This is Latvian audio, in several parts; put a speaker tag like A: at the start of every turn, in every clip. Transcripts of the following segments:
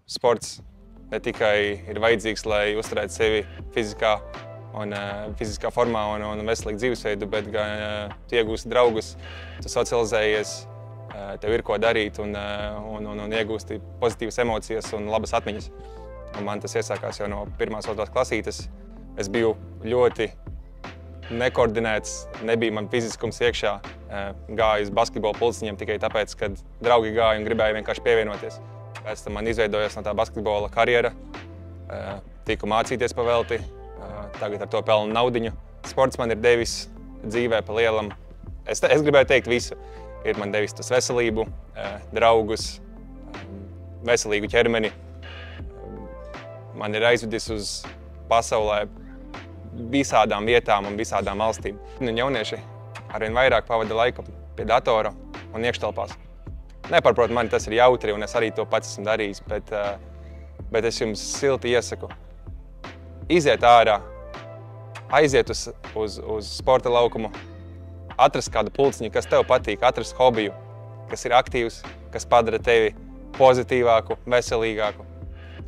A: sports ne tikai ir vajadzīgs, lai uzturētu sevi fiziskā formā un veselīgu dzīvesveidu, bet gan tu iegūsti draugus, tu socializējies, tev ir ko darīt un iegūsti pozitīvas emocijas un labas atmiņas. Un man tas iesākās jau no 1.–2. klasītes. Es biju ļoti nekoordinēts, nebija man fiziskums iekšā. Gāju uz basketbola pulciņiem tikai tāpēc, ka draugi gāja un gribēja vienkārši pievienoties. Pēc tam man izveidojās no tā basketbola karjera, tiku mācīties pa velti, tagad ar to pelnu naudiņu. Sports man ir devis dzīvē pa lielam. Es gribēju teikt visu. Ir man devis tas veselību, draugus, veselīgu ķermeni. Man ir aizvedis uz pasaulē visādām vietām un visādām valstīm. Jaunieši arvien vairāk pavada laiku pie datora un iekštelpās. Nepārprot, man tas ir jautri un es arī to pats esmu darījis, bet es jums silti iesaku. Iziet ārā, aiziet uz sporta laukumu, atrast kādu pulciņu, kas tev patīk, atrast hobiju, kas ir aktīvs, kas padara tevi pozitīvāku, veselīgāku.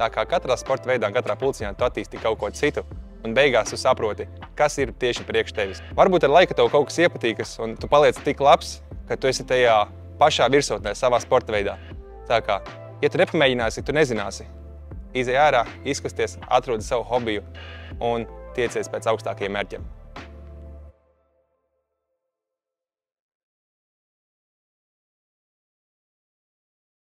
A: Tā kā katrā sporta veidā, katrā pulciņā tu attīsti kaut ko citu, un beigās tu saproti, kas ir tieši priekš tevis. Varbūt ar laiku tev kaut kas iepatīkas, un tu paliec tik labs, ka tu esi tajā pašā virsotnē, savā sporta veidā. Tā kā, ja tu nepamēģināsi, tu nezināsi. Izej ārā, izkusties, atrodi savu hobiju un tiecies pēc augstākajiem mērķiem.